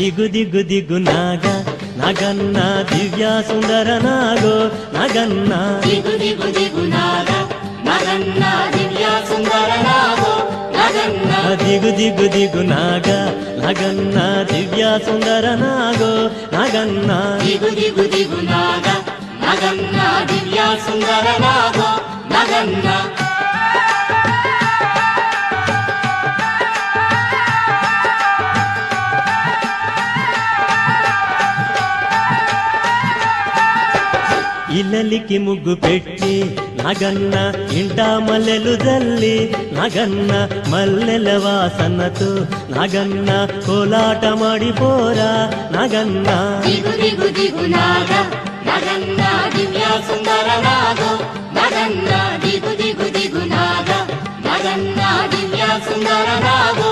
ದಿಗು ದಿಗು ದಿಗು ನಾಗ ನಗನ್ನ ದಿವ್ಯ ಸುಂದರ ನಾಗೋ ನಗನ್ನ ದಿಗು ದಿಗು ದಿಗು ನಾಗ ನಗನ್ನ ದಿವ್ಯ ಸುಂದರ ನಾಗೋ ನಗನ್ನ ದಿಗು ದಿಗು ದಿಗು ನಾಗ ನಗನ್ನ ದಿವ್ಯ ಸುಂದರ ನಾಗೋ ನಗನ್ನ ದಿಗು ದಿಗು ದಿಗು ನಾಗ ನಗನ್ನ ದಿವ್ಯ ಸುಂದರ ನಾಗೋ ನಗನ್ನ ఇల్లలికి ముగ్గు పెట్టి నగన్న ఇంట మల్లెలు జల్లి నగన్న మల్లెల వాసనతో నగన్న కోలాట మాడిపోరా నగన్న ದಿಗು ದಿಗು ದಿಗು ನಾಗ ನಗನ್ನ ದಿವ್ಯ ಸುಂದರ ನಾಗೋ ನಗನ್ನ ದಿಗು ದಿಗು ದಿಗು ನಾಗ ನಗನ್ನ ದಿವ್ಯ ಸುಂದರ ನಾಗೋ